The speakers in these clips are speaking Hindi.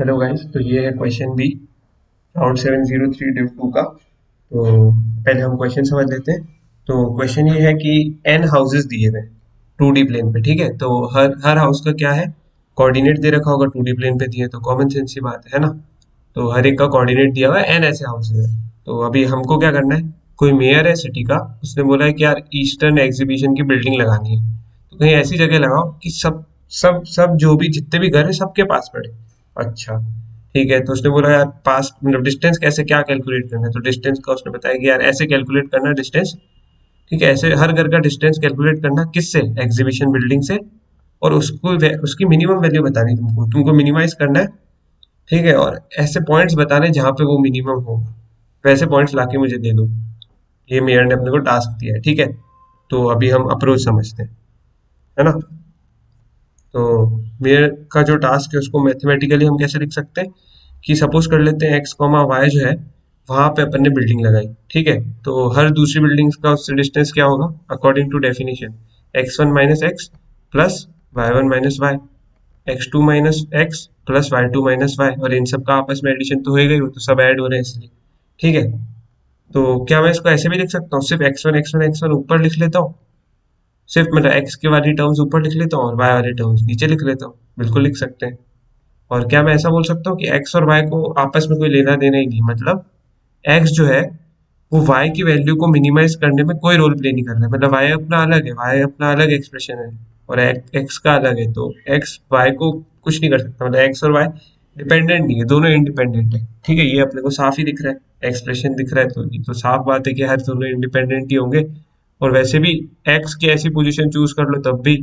हेलो गाइस, तो ये है क्वेश्चन बी राउंड 703 डिव 2 का। तो पहले हम क्वेश्चन समझ लेते हैं। तो क्वेश्चन ये है कि एन हाउसेस दिए हुए 2D प्लेन पे, ठीक है। तो हर हर हाउस का क्या है, कोऑर्डिनेट दे रखा होगा। 2D प्लेन पे दिए तो कॉमन सेंस की बात है ना। तो हर एक का कोऑर्डिनेट दिया हुआ है, एन ऐसे हाउसेस है। तो अभी हमको क्या करना है, कोई मेयर है सिटी का, उसने बोला है कि यार ईस्टर्न एग्जीबिशन की बिल्डिंग लगानी है। तो कहीं ऐसी जगह लगाओ कि सब सब सब जो भी जितने भी घर है सबके पास पड़े। अच्छा, ठीक है। तो उसने बोला यार पास मतलब डिस्टेंस कैसे क्या कैलकुलेट करना है। तो डिस्टेंस का उसने बताया कि यार ऐसे कैलकुलेट करना डिस्टेंस, ठीक है। ऐसे हर घर का डिस्टेंस कैलकुलेट करना किससे, एग्जीबिशन बिल्डिंग से। और उसको उसकी मिनिमम वैल्यू बतानी, तुमको तुमको मिनिमाइज करना है, ठीक है। और ऐसे पॉइंट्स बताने जहां पे वो मिनिमम हो, वैसे पॉइंट्स लाके मुझे दे दो। ये मेयर ने अपने को टास्क दिया है, ठीक है। तो अभी हम अप्रोच समझते हैं, है ना। तो मेयर का जो टास्क है उसको मैथमेटिकली हम कैसे लिख सकते हैं कि सपोज कर लेते हैं एक्स कॉमा वाई जो है, वहां पे अपन ने बिल्डिंग लगाई, ठीक है। तो हर दूसरी बिल्डिंग का उससे डिस्टेंस क्या होगा according to definition, x1 - x plus y1 - y, x2 - x plus y2 - y। और इन सब का आपस में एडिशन तो होएगा ही, वो तो सब ऐड हो रहे हैं इसलिए, ठीक है। तो क्या मैं इसको ऐसे भी लिख सकता हूँ, सिर्फ x1 ऊपर लिख लेता हूँ, सिर्फ मतलब x की वाली टर्म्स ऊपर लिख लेता हूँ और y वाली टर्म्स नीचे लिख लेता हूँ, बिल्कुल लिख सकते हैं। और क्या मैं ऐसा बोल सकता हूँ कि x और y को आपस में कोई लेना देना ही नहीं, मतलब x जो है वो y की वैल्यू को मिनिमाइज करने में कोई रोल प्ले नहीं कर रहा है। मतलब y अपना अलग है, y अपना अलग एक्सप्रेशन है, और x का अलग है। तो x y को कुछ नहीं कर सकता, मतलब x और y डिपेंडेंट नहीं है, दोनों इंडिपेंडेंट है, ठीक है। ये अपने को साफ ही दिख रहा है, एक्सप्रेशन दिख रहा है। तो ये तो साफ बात है कि हर दोनों इंडिपेंडेंट ही होंगे। और वैसे भी x की ऐसी पोजीशन चूज कर लो तब भी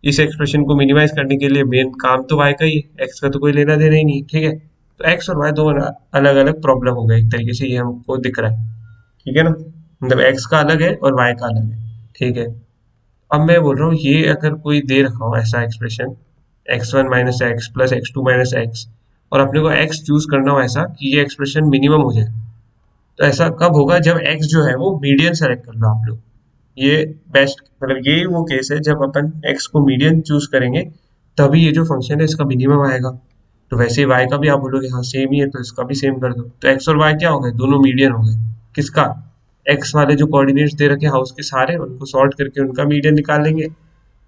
इस एक्सप्रेशन को मिनिमाइज करने के लिए मेन काम तो y का ही है, x का तो कोई लेना देना ही नहीं, ठीक है। तो x और y दो अलग अलग प्रॉब्लम हो गए एक तरीके से, ये हमको दिख रहा है, ठीक है ना। मतलब x का अलग है और y का अलग है, ठीक है। अब मैं बोल रहा हूँ ये अगर कोई दे रखा हो ऐसा expression, x1 - x plus x2 - x, और अपने को x चूज करना हो ऐसा कि ये एक्सप्रेशन मिनिमम हो जाए, तो ऐसा कब होगा, जब x जो है वो मीडियन सेलेक्ट कर लो आप लोग। ये बेस्ट मतलब यही वो केस है जब अपन x को मीडियन चूज करेंगे, तभी ये जो फंक्शन है इसका मिनिमम आएगा। तो वैसे ही y का भी आप बोलोगे हाँ सेम ही है, तो इसका भी सेम कर दो। तो x और y क्या हो गए, दोनों मीडियन हो गए। किसका, x वाले जो कोऑर्डिनेट्स दे रखे हैं हाउस के सारे, उनको सॉर्ट करके उनका मीडियन निकाल लेंगे,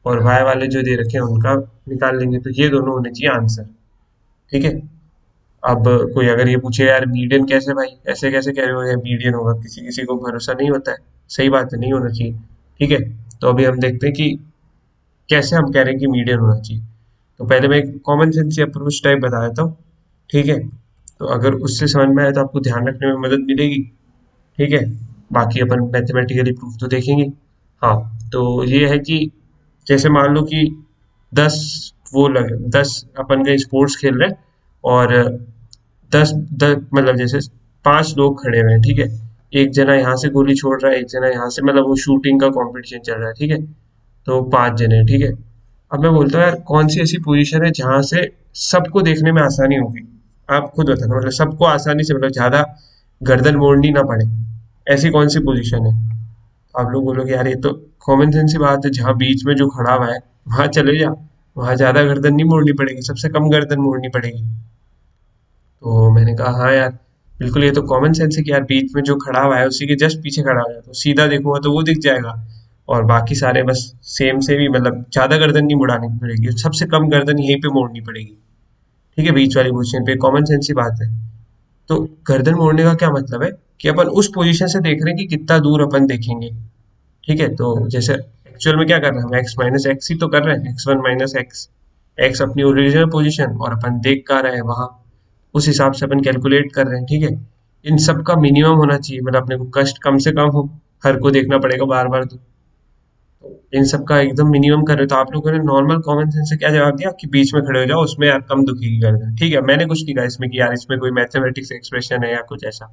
और y वाले जो दे रखे हैं उनका निकाल लेंगे। तो ये दोनों होने चाहिए आंसर, ठीक है। अब कोई अगर ये पूछे यार मीडियन कैसे भाई, ऐसे कैसे कह रहे हो यार मीडियन होगा, किसी किसी को भरोसा नहीं होता है। सही बात है, नहीं होना चाहिए, ठीक है। तो अभी हम देखते हैं कि कैसे हम कह रहे हैं कि मीडियन होना चाहिए। तो पहले मैं एक कॉमन सेंस अप्रोच टाइप बता देता हूँ, ठीक है। तो अगर उससे समझ में आए तो आपको ध्यान रखने में मदद मिलेगी, ठीक है। बाकी अपन मैथमेटिकली प्रूफ तो देखेंगे। हाँ, तो ये है कि जैसे मान लो कि 10 वो लग 10 अपन का स्पोर्ट्स खेल रहे हैं, और 10 मतलब जैसे 5 लोग खड़े हुए हैं, ठीक है। एक जना यहाँ से गोली छोड़ रहा है, एक जना यहाँ से, मतलब वो शूटिंग का कंपटीशन चल रहा है, ठीक है। तो 5 जने हैं, ठीक है। अब मैं बोलता हूँ यार कौन सी ऐसी पोजीशन है जहां से सबको देखने में आसानी होगी। आप खुद बताना, मतलब सबको आसानी से, मतलब ज्यादा गर्दन मोड़नी ना पड़े, ऐसी कौन सी पोजीशन है। आप लोग बोलोगे यार ये तो कॉमन सेंस की बात है, जहाँ बीच में जो खड़ा हुआ है वहां चले जा, वहां ज्यादा गर्दन नहीं मोड़नी पड़ेगी, सबसे कम गर्दन मोड़नी पड़ेगी। तो मैंने कहा हाँ यार, बिल्कुल ये तो कॉमन सेंस है कि यार बीच में जो खड़ा हुआ है उसी के जस्ट पीछे खड़ा हो जाए तो सीधा देखूंगा तो वो दिख जाएगा। और बाकी सारे बस सेम से भी, मतलब ज्यादा गर्दन नहीं मुड़ानी पड़ेगी, सबसे कम गर्दन यहीं पे मोड़नी पड़ेगी, ठीक है, बीच वाली पोजीशन पे। कॉमन सेंस की बात है। तो गर्दन मोड़ने का क्या मतलब है कि अपन उस पोजीशन से देख रहे हैं कि कितना दूर अपन देखेंगे, ठीक है। तो जैसे एक्चुअल में क्या कर रहे हैं हम, x - x ही तो कर रहे हैं, x1 - x, x अपनी ओरिजिनल पोजीशन और अपन देख का रहे हैं वहां, उस हिसाब से अपन कैलकुलेट कर रहे हैं, ठीक है। इन सब का मिनिमम होना चाहिए, मतलब अपने को कष्ट कम से कम हो, हर को देखना पड़ेगा बार बार तो इन सब का एकदम मिनिमम कर रहे हो। तो आप लोगों ने नॉर्मल कॉमन सेंस से क्या जवाब दिया कि बीच में खड़े हो जाओ, उसमें यार कम दुखेगी गर्दन, ठीक है। मैंने कुछ नहीं कहा इसमें कि यार इसमें कोई मैथमेटिक्स एक्सप्रेशन है या कुछ ऐसा,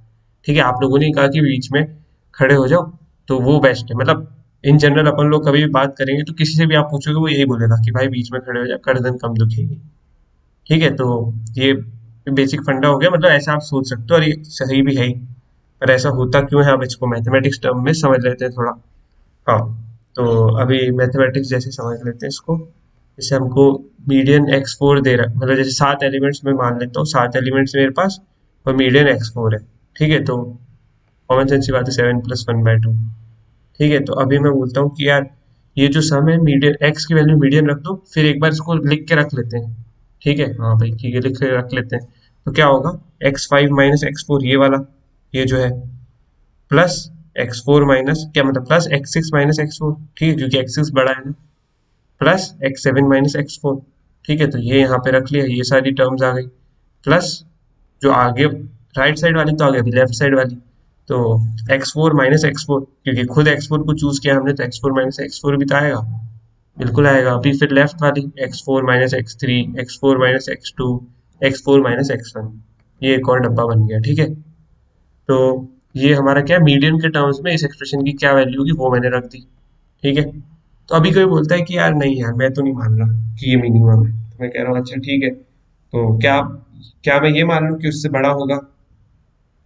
ठीक है। आप लोगों ने कहा कि बीच में खड़े हो जाओ, तो वो बेस्ट है। मतलब इन जनरल अपन लोग कभी भी बात करेंगे तो किसी से भी आप पूछोगे वो यही बोलेगा कि भाई बीच में खड़े हो जाओ, गर्दन कम दुखेगी, ठीक है। तो ये बेसिक फंडा हो गया, मतलब ऐसा आप सोच सकते हो, और ये सही भी है ही। पर ऐसा होता क्यों है, आप इसको मैथमेटिक्स टर्म में समझ लेते हैं थोड़ा। हाँ, तो अभी मैथमेटिक्स जैसे समझ लेते हैं इसको। जैसे हमको मीडियन x4 दे रहा है, मतलब जैसे 7 एलिमेंट्स में मान लेता हूँ, 7 एलिमेंट्स मेरे पास और मीडियन x4 है। ठीक है, तो कॉमन सेंस की बात है, 7 + 1/2। ठीक है, तो अभी मैं बोलता हूँ कि यार ये जो सम है, मीडियन x की वैल्यू मीडियन रख दो, फिर एक बार इसको लिख के रख लेते हैं। ठीक है, हाँ भाई ठीक है, लिख के रख लेते हैं। तो क्या होगा, x5 - x4 ये वाला, ये जो है, प्लस x4 माइनस क्या मतलब प्लस x6 - x4, ठीक है क्योंकि x6 बड़ा है ना, प्लस x7 - x4। ठीक है, तो ये यहाँ पे रख लिया, ये सारी टर्म्स आ गई, प्लस जो आगे राइट साइड वाली तो आ गई, अभी लेफ्ट साइड वाली, तो x4 - x4, क्योंकि खुद x4 को चूज किया हमने, तो x4 - x4 भी तो आएगा, बिल्कुल आएगा। अभी फिर लेफ्ट वाली x4 - x3, x4 - x2, x4 - x1, ये एक और डब्बा बन गया। ठीक है, तो ये हमारा क्या, मीडियन के टर्म्स में इस एक्सप्रेशन की क्या वैल्यू होगी वो मैंने रख दी। ठीक है, तो अभी कोई बोलता है कि यार नहीं यार, मैं तो नहीं मान रहा कि ये मिनिमम है, तो मैं कह रहा हूँ अच्छा ठीक है, तो क्या क्या मैं ये मान लूँ कि उससे बड़ा होगा,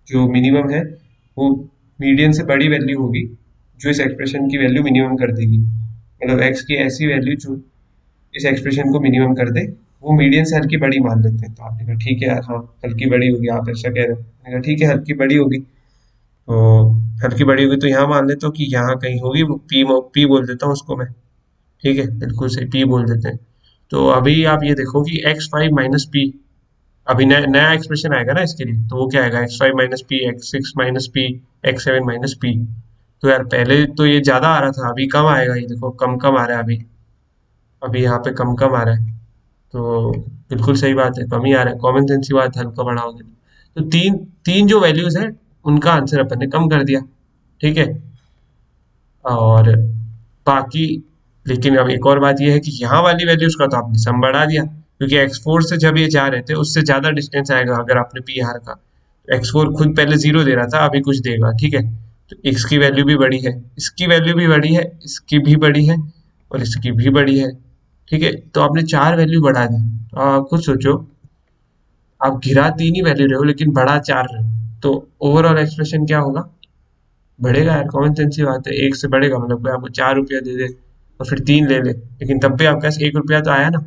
जो मिनिमम है वो मीडियन से बड़ी वैल्यू होगी, जो इस एक्सप्रेशन की वैल्यू मिनिमम कर देगी, मतलब एक्स की ऐसी वैल्यू जो इस एक्सप्रेशन को मिनिमम कर दे, वो मीडियन से हल्की बड़ी मान लेते हैं। तो आपने कहा ठीक है यार, हाँ हल्की बड़ी होगी, आप ऐसा कह रहे हो, मैंने कहा ठीक है हल्की बड़ी होगी, तो हल्की बड़ी होगी तो यहाँ मान लेता हूँ कि यहाँ कहीं होगी, वो पी पी बोल देता हूँ उसको मैं। ठीक है, बिल्कुल सही, पी बोल देते हैं। तो अभी आप ये देखो कि x5 - p, अभी नया नया एक्सप्रेशन आएगा ना इसके लिए, तो वो क्या आएगा, x5 - p, x6 - p, x7 - p। तो यार पहले तो ये ज्यादा आ रहा था, अभी कम आएगा, ये देखो कम कम आ रहा है अभी, अभी यहाँ पे कम कम आ रहा है। तो बिल्कुल सही बात है, कम ही आ रहा है, कॉमन सेंस की बात है, हल्का बड़ा हो गया। तो तीन तीन जो वैल्यूज है उनका आंसर अपन ने कम कर दिया। ठीक है, और बाकी, लेकिन अब एक और बात यह है कि यहाँ वाली वैल्यूज का तो आपने सम बढ़ा दिया, क्योंकि x4 से जब ये जा रहे थे उससे ज्यादा डिस्टेंस आएगा अगर आपने पी हार का। x4 खुद पहले 0 दे रहा था, अभी कुछ देगा। ठीक है, तो x की वैल्यू भी बड़ी है, इसकी वैल्यू भी बड़ी है, इसकी भी बड़ी है, और इसकी भी बड़ी है। ठीक है, तो आपने 4 वैल्यू बढ़ा दी। तो आप खुद सोचो, आप घिरा 3 ही वैल्यू रहे हो लेकिन बढ़ा 4 रहे हो, तो ओवरऑल एक्सप्रेशन क्या होगा, बढ़ेगा यार, कॉमन सेंस की बात है, एक से बढ़ेगा, मतलब कोई आपको 4 रुपया दे दे और फिर 3 ले ले, लेकिन तब भी आपके पास 1 रुपया तो आया ना।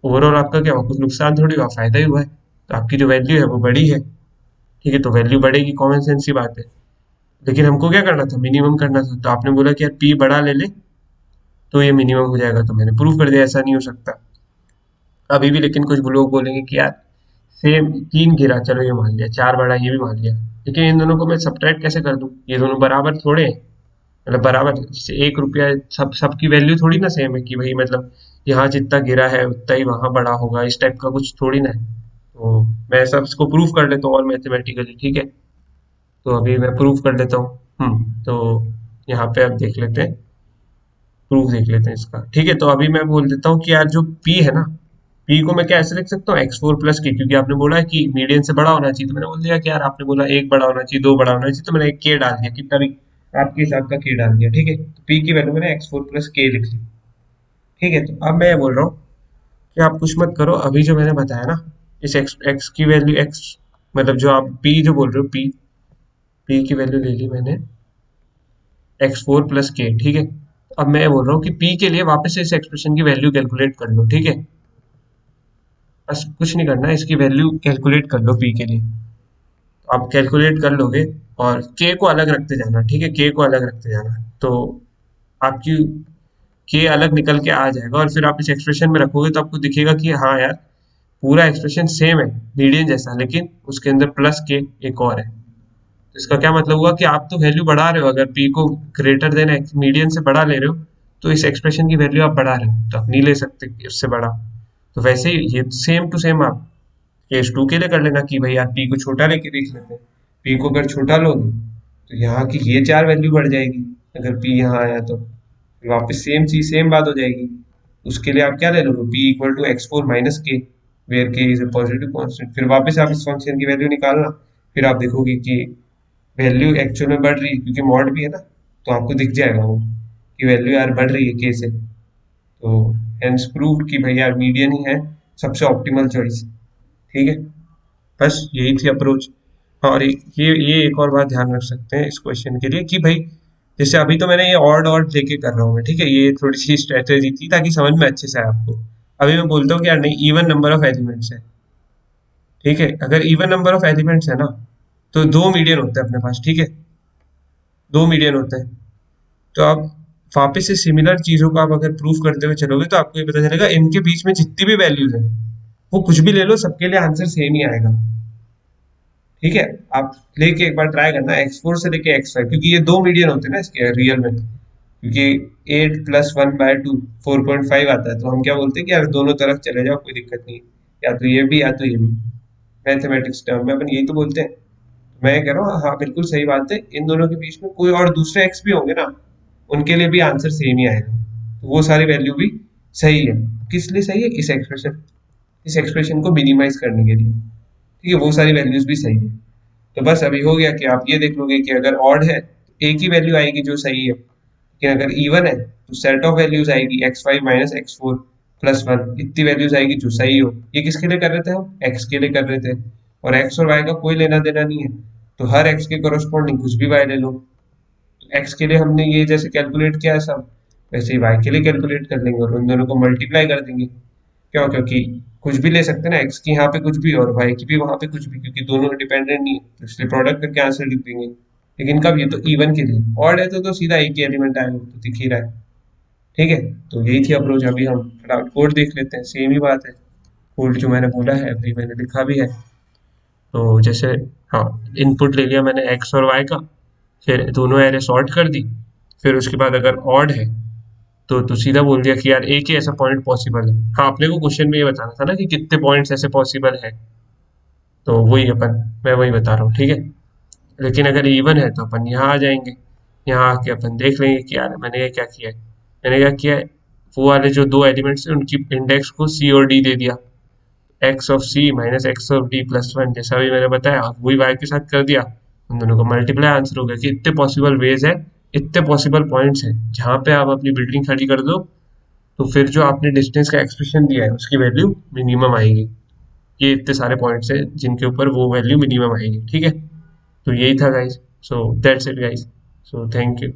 ओवरऑल आपका क्या हुआ, कुछ नुकसान थोड़ी हुआ, फायदा ही हुआ है। तो आपकी जो वैल्यू है वो बड़ी है। ठीक है, तो वैल्यू बढ़ेगी, कॉमन सेंस की बात है। लेकिन हमको क्या करना था, मिनिमम करना था, तो आपने बोला कि यार पी बड़ा ले ले तो ये मिनिमम हो जाएगा, तो मैंने प्रूव कर दिया ऐसा नहीं हो सकता। अभी भी लेकिन कुछ लोग बोलेंगे कि यार सेम 3 गिरा, चलो ये मान लिया, 4 बढ़ा ये भी मान लिया, लेकिन इन दोनों को मैं सब्ट्रैक्ट कैसे कर दूं, ये दोनों बराबर थोड़े हैं। मतलब बराबर जैसे 1 रुपया, सबकी वैल्यू थोड़ी ना सेम है कि भाई मतलब यहाँ जितना गिरा है उतना ही वहां बड़ा होगा, इस टाइप का कुछ थोड़ी ना है। तो मैं सब इसको प्रूव कर लेता हूँ और मैथमेटिकली। ठीक है, तो अभी मैं प्रूव कर लेता हूँ। तो यहाँ पे आप देख लेते हैं, प्रूफ देख लेते हैं इसका। ठीक है, तो अभी मैं बोल देता हूँ कि यार जो पी है ना, पी को मैं क्या ऐसे लिख सकता हूँ, x4 + k, क्योंकि आपने बोला है कि मीडियन से बड़ा होना चाहिए, तो मैंने बोल दिया कि यार आपने बोला एक बड़ा होना चाहिए, दो बड़ा होना चाहिए, तो मैंने एक के डाल दिया, कितना भी आपके हिसाब का के डाल दिया। ठीक है, तो पी की वैल्यू मैंने x4 + k लिख ली। ठीक है, तो अब मैं ये बोल रहा हूँ कि आप कुछ मत करो, अभी जो मैंने बताया ना, इस x की वैल्यू x, मतलब जो आप पी जो बोल रहे हो, पी की वैल्यू ले ली मैंने x4 + k। ठीक है, अब मैं बोल रहा हूँ कि p के लिए वापस से इस एक्सप्रेशन की वैल्यू कैलकुलेट कर लो। ठीक है, बस कुछ नहीं करना, इसकी वैल्यू कैलकुलेट कर लो p के लिए। तो आप कैलकुलेट कर लोगे और k को अलग रखते जाना। ठीक है, k को अलग रखते जाना, तो आपकी k अलग निकल के आ जाएगा, और फिर आप इस एक्सप्रेशन में रखोगे तो आपको दिखेगा कि हाँ यार पूरा एक्सप्रेशन सेम है, मीडियन जैसा, लेकिन उसके अंदर प्लस के एक और है। तो इसका क्या मतलब हुआ कि आप तो वैल्यू बढ़ा रहे हो, अगर पी को ग्रेटर देन मीडियन से बड़ा ले रहे हो, तो इस एक्सप्रेशन की वैल्यू आप बढ़ा रहे हो, तो आप नहीं ले सकते उससे बड़ा। तो वैसे ही ये सेम टू सेम आप केस टू के लिए कर लेना कि भाई यार पी को छोटा लेके देख लेते हैं। पी को अगर छोटा लोगे तो यहाँ की ये 4 वैल्यू बढ़ जाएगी, अगर पी यहाँ आया तो फिर वापस सेम चीज, सेम बात हो जाएगी। उसके लिए आप क्या ले लोगे, P equal to x4 - k, where K is a positive constant. फिर वापस आप इस फंक्शन की वैल्यू निकालना, फिर आप देखोगे कि वैल्यू एक्चुअल में बढ़ रही है, क्योंकि मॉड भी है ना, तो आपको दिख जाएगा वो कि वैल्यू यार बढ़ रही है के से। तो हेंस प्रूव्ड कि भाई यार मीडियन ही है सबसे ऑप्टिमल चॉइस। ठीक है, बस यही थी अप्रोच। हाँ, और ये एक और बात ध्यान रख सकते हैं इस क्वेश्चन के लिए कि भाई जैसे अभी तो मैंने ये ऑड लेके कर रहा हूँ मैं, ठीक है, ये थोड़ी सी स्ट्रेटेजी थी ताकि समझ में अच्छे से आए आपको। अभी मैं बोलता हूँ कि यार नहीं, इवन नंबर ऑफ एलिमेंट्स है, ठीक है, अगर इवन नंबर ऑफ एलिमेंट्स है ना, तो दो मीडियन होते हैं अपने पास, ठीक है, दो मीडियन होते हैं। तो आप वापस से सिमिलर चीजों को आप अगर प्रूफ करते हुए चलोगे तो आपको ये पता चलेगा इनके बीच में जितनी भी वैल्यूज है, वो कुछ भी ले लो, सबके लिए आंसर सेम ही आएगा। ठीक है, आप लेके एक बार ट्राई करना x4 से लेके x5, क्योंकि ये दो मीडियन होते हैं ना इसके रियल में, क्योंकि 8 + 1/2 4.5 आता है, तो हम क्या बोलते हैं कि यार दोनों तरफ चले जाओ, कोई दिक्कत नहीं है, या तो ये भी या तो ये भी। मैथमेटिक्स टर्म में अपन यही तो बोलते हैं। मैं कह रहा हूँ हाँ बिल्कुल सही बात है, इन दोनों के बीच में कोई और दूसरे एक्स भी होंगे ना, उनके लिए भी आंसर सेम ही आएगा, तो वो सारी वैल्यू भी सही है। किस लिए सही है? इस एक्सप्रेशन को मिनिमाइज करने के लिए, ठीक है, वो सारी वैल्यूज भी सही है। तो बस अभी हो गया कि आप ये देख लोगे कि अगर ऑड है तो एक ही वैल्यू आएगी जो सही है, लेकिन अगर इवन है तो सेट ऑफ वैल्यूज आएगी x5 - x4 + 1, इतनी वैल्यूज आएगी जो सही हो। ये किसके लिए कर रहे थे? हम एक्स के लिए कर रहे थे, और एक्स और वाई का कोई लेना देना नहीं है, तो हर एक्स के कोरोस्पॉन्डिंग कुछ भी वाई ले लो। तो एक्स के लिए हमने ये जैसे कैलकुलेट किया है सब, वैसे ही वाई के लिए कैलकुलेट कर लेंगे और उन दोनों को मल्टीप्लाई कर देंगे। क्यों? क्योंकि कुछ भी ले सकते हैं ना, एक्स की यहाँ पे कुछ भी और वाई की भी वहां पे कुछ भी, क्योंकि दोनों डिपेंडेंट नहीं है, तो इसलिए प्रोडक्ट करके आंसर लिख देंगे। लेकिन कब? ये तो इवन के लिए। ऑड है तो सीधा एक ही एलिमेंट आएगा, तो दिख ही रहा है। ठीक है, तो यही थी अप्रोच। अभी हम फटाफट कोड देख लेते हैं, सेम ही बात है, कोड जो मैंने बोला है अभी मैंने लिखा भी है। तो जैसे, हाँ, इनपुट ले लिया मैंने एक्स और वाई का, फिर दोनों एरे सॉर्ट कर दी, फिर उसके बाद अगर ऑड है तो सीधा बोल दिया कि यार एक ही ऐसा पॉइंट पॉसिबल है। हाँ, अपने को क्वेश्चन में ये बताना था ना कि कितने पॉइंट्स ऐसे पॉसिबल है, तो वही अपन, मैं वही बता रहा हूँ, ठीक है। लेकिन अगर इवन है तो अपन यहाँ आ जाएंगे, यहाँ आके अपन देख लेंगे कि यार मैंने ये क्या किया है। मैंने क्या किया है, वो वाले जो दो एलिमेंट्स हैं उनकी इंडेक्स को सी और डी दे दिया, x(c - x(d+1), जैसा भी मैंने बताया, और वही y के साथ कर दिया, उन दोनों को मल्टीप्लाई, आंसर हो गया कि इतने पॉसिबल वेज है, इतने पॉसिबल पॉइंट्स हैं जहाँ पे आप अपनी बिल्डिंग खड़ी कर दो, तो फिर जो आपने डिस्टेंस का एक्सप्रेशन दिया है उसकी वैल्यू मिनिमम आएगी। ये इतने सारे पॉइंट्स हैं जिनके ऊपर वो वैल्यू मिनिमम आएगी, ठीक है। तो यही था guys, so that's it guys, so thank you.